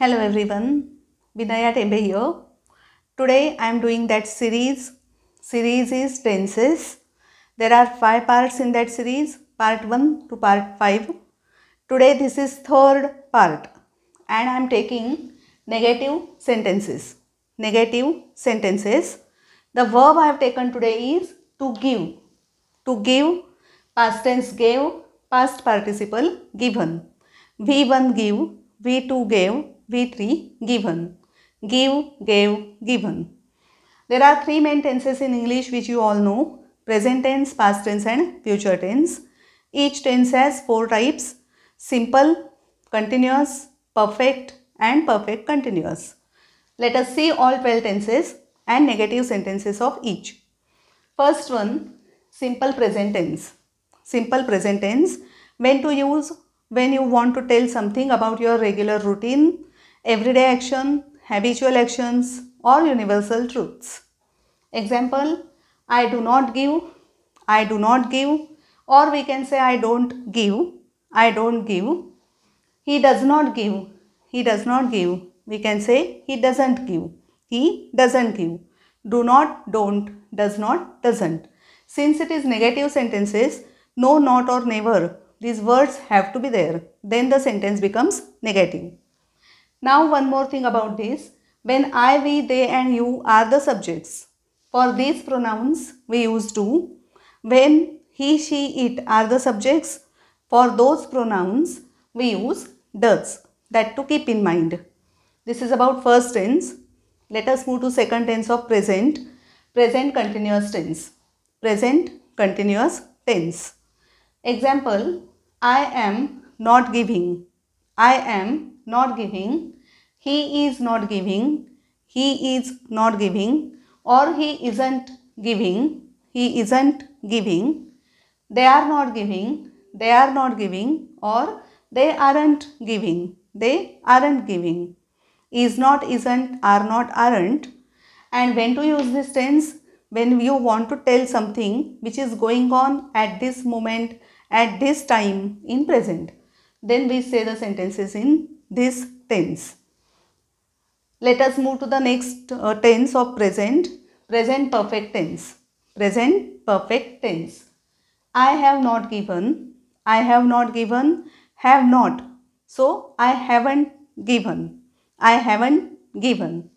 Hello everyone, Vinaya Tembe here. Today I am doing that series. Series is tenses. There are 5 parts in that series, part 1 to part 5. Today this is third part and I am taking negative sentences. Negative sentences. The verb I have taken today is to give. To give, past tense gave, past participle given. V1 give, V2 gave, V3 given. Give, gave, given. There are 3 main tenses in English which you all know: present tense, past tense and future tense. Each tense has 4 types: simple, continuous, perfect and perfect continuous. Let us see all 12 tenses and negative sentences of each. First one, simple present tense. Simple present tense, when to use when you want to tell something about your regular routine, everyday action, habitual actions or universal truths. Example, I do not give, I do not give, or we can say I don't give, I don't give. He does not give, he does not give. We can say he doesn't give, he doesn't give. Do not, don't, does not, doesn't. Since it is negative sentences, no, not or never, these words have to be there. Then the sentence becomes negative. Now one more thing about this. When I, we, they and you are the subjects. For these pronouns we use do. When he, she, it are the subjects. For those pronouns we use does. That to keep in mind. This is about first tense. Let us move to second tense of present. Present continuous tense. Present continuous tense. Example, I am not giving. I am not giving. He is not giving. He is not giving. Or he isn't giving. He isn't giving. They are not giving. They are not giving. Or they aren't giving. They aren't giving. Is not, isn't, are not, aren't. And when to use this tense? When you want to tell something which is going on at this moment, at this time in present. Then we say the sentences in this tense. Let us move to the next tense of present. Present perfect tense. Present perfect tense. I have not given. I have not given. Have not. So I haven't given. I haven't given.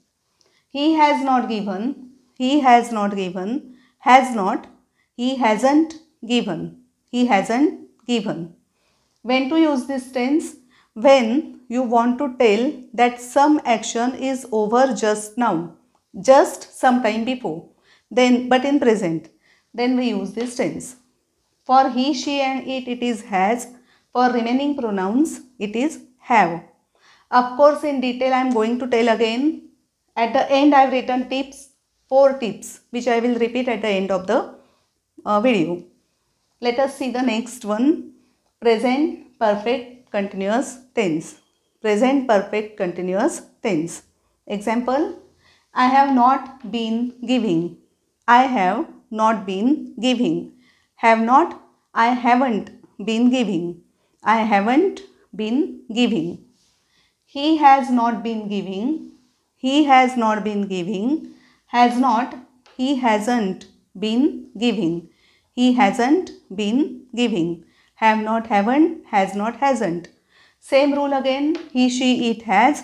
He has not given. He has not given. Has not. He hasn't given. He hasn't given. When to use this tense? When you want to tell that some action is over just now, just some time before, then but in present, then we use this tense. For he, she and it is has. For remaining pronouns, it is have. Of course, in detail I am going to tell again. At the end I have written tips, 4 tips which I will repeat at the end of the video. Let us see the next one. Present perfect continuous tense. Present perfect continuous tense. Example, I have not been giving. I have not been giving. Have not, I haven't been giving. I haven't been giving. He has not been giving. He has not been giving. Has not, he hasn't been giving. He hasn't been giving. Have not, haven't, has not, hasn't. Same rule again. He, she, it has.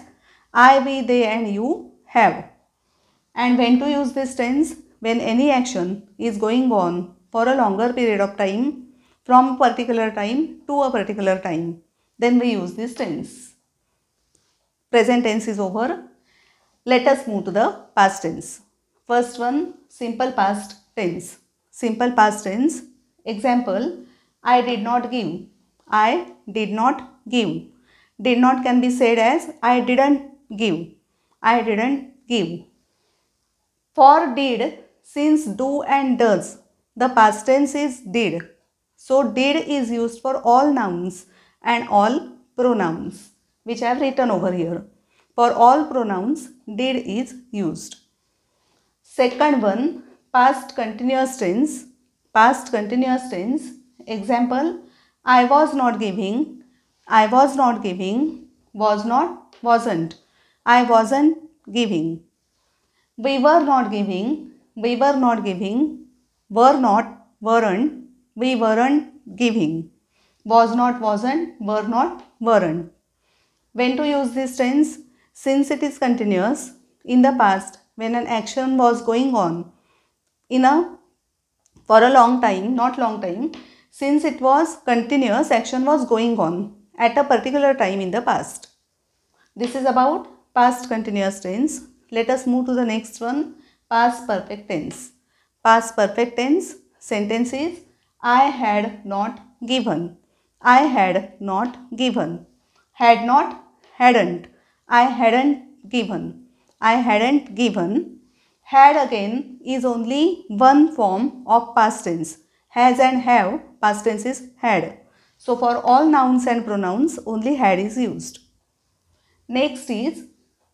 I, we, they and you have. And when to use this tense? When any action is going on for a longer period of time, from a particular time to a particular time, then we use this tense. Present tense is over. Let us move to the past tense. First one, simple past tense. Simple past tense. Example, I did not give. I did not give. Did not can be said as I didn't give. I didn't give. For did, since do and does, the past tense is did. So did is used for all nouns and all pronouns, which I have written over here. For all pronouns, did is used. Second one, past continuous tense. Past continuous tense. Example, I was not giving. I was not giving. Was not, wasn't. I wasn't giving. We were not giving. We were not giving. Were not, weren't. We weren't giving. Was not, wasn't. Were not, weren't. When to use this tense? Since it is continuous, in the past, when an action was going on in a for a long time, not long time, since it was continuous, action was going on at a particular time in the past. This is about past continuous tense. Let us move to the next one, past perfect tense. Past perfect tense sentence is I had not given. I had not given. Had not, hadn't. I hadn't given. I hadn't given. Had again is only one form of past tense. Has and have, past tense is had. So for all nouns and pronouns, only had is used. Next is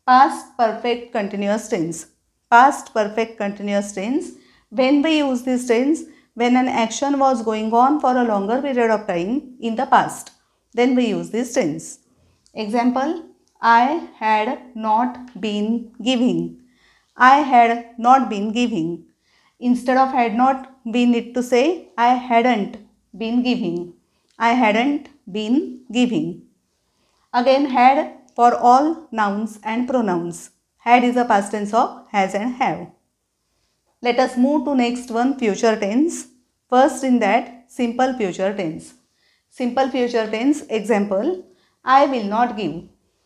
past perfect continuous tense. Past perfect continuous tense. When we use this tense, when an action was going on for a longer period of time in the past, then we use this tense. Example, I had not been giving. I had not been giving. Instead of had not, we need to say I hadn't been giving. I hadn't been giving. Again, had for all nouns and pronouns. Had is a past tense of has and have. Let us move to next one, future tense. First in that, simple future tense. Simple future tense example, I will not give.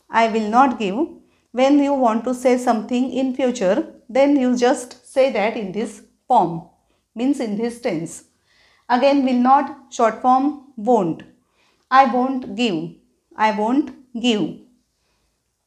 I will not give. When you want to say something in future, then you just say that in this form, means in this tense. Again, will not, short form, won't. I won't give. I won't give.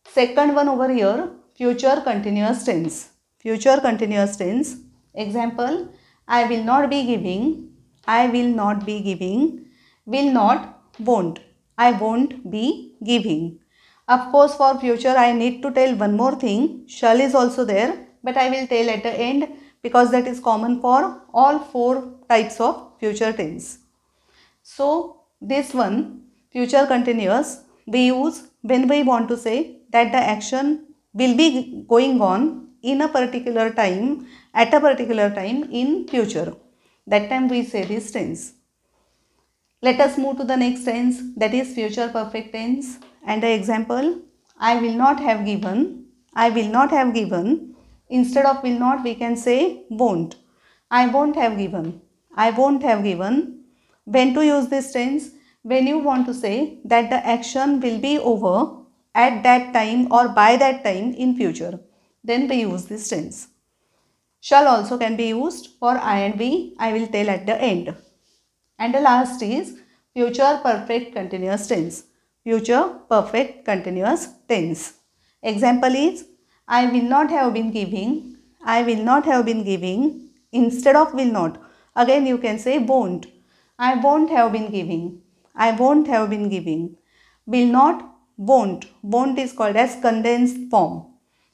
Second one over here, future continuous tense. Future continuous tense. Example, I will not be giving. I will not be giving. Will not, won't. I won't be giving. Of course, for future I need to tell one more thing. Shall is also there, but I will tell at the end because that is common for all four types of future tense. So, this one, future continuous, we use when we want to say that the action will be going on in a particular time, at a particular time in future. That time we say this tense. Let us move to the next tense, that is future perfect tense. And the example, I will not have given. I will not have given. Instead of will not, we can say won't. I won't have given. I won't have given. When to use this tense? When you want to say that the action will be over at that time or by that time in future, then we use this tense. Shall also can be used for I and we. I will tell at the end. And the last is future perfect continuous tense. Future perfect continuous tense. Example is, I will not have been giving. I will not have been giving. Instead of will not, again you can say won't. I won't have been giving. I won't have been giving. Will not, won't. Won't is called as condensed form,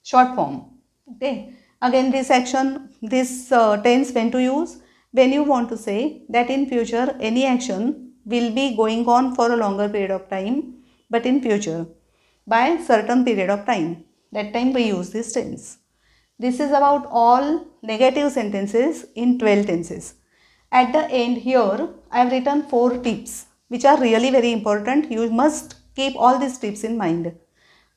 short form. Okay. Again this action, this tense when to use? When you want to say that in future any action will be going on for a longer period of time, but in future by certain period of time, that time we use this tense. This is about all negative sentences in 12 tenses. At the end here, I have written 4 tips which are really very important. You must keep all these tips in mind.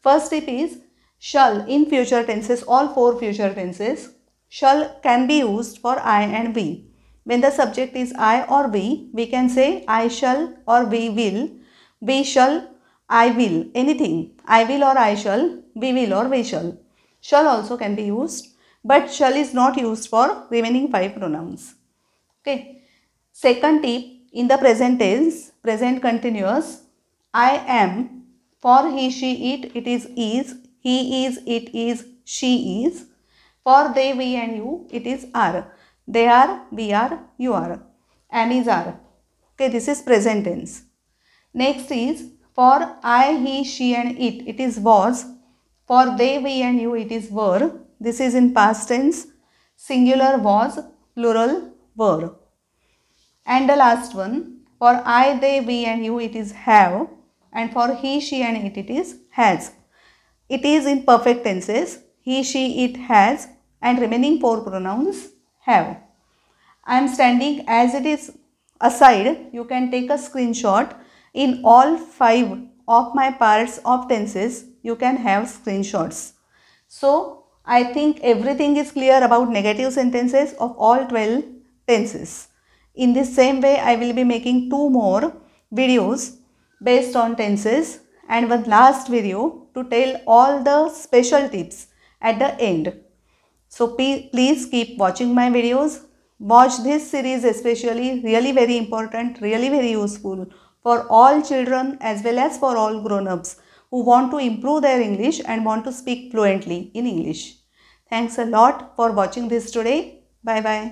First tip is shall in future tenses, all 4 future tenses, shall can be used for I and we. When the subject is I or we can say I shall or we shall, I will, anything. I will or I shall, we will or we shall. Shall also can be used, but shall is not used for remaining 5 pronouns. Okay. Second tip, in the present tense, present continuous, I am, for he, she, it is, he is, it is, she is. For they, we and you, it is are. They are, we are, you are. Am is are. Okay, this is present tense. Next is for I, he, she and it is was. For they, we and you, it is were. This is in past tense. Singular was, plural were. And the last one, for I, they, we and you, it is have. And for he, she and it is has. it is in perfect tenses, he, she, it, has, and remaining 4 pronouns have. I am standing as it is aside. You can take a screenshot. In all 5 of my parts of tenses, you can have screenshots. So, I think everything is clear about negative sentences of all 12 tenses. In the same way, I will be making 2 more videos based on tenses and one last video to tell all the special tips at the end. So please keep watching my videos. Watch this series especially, really very important, really very useful for all children as well as for all grown-ups who want to improve their English and want to speak fluently in English. Thanks a lot for watching this today. Bye bye.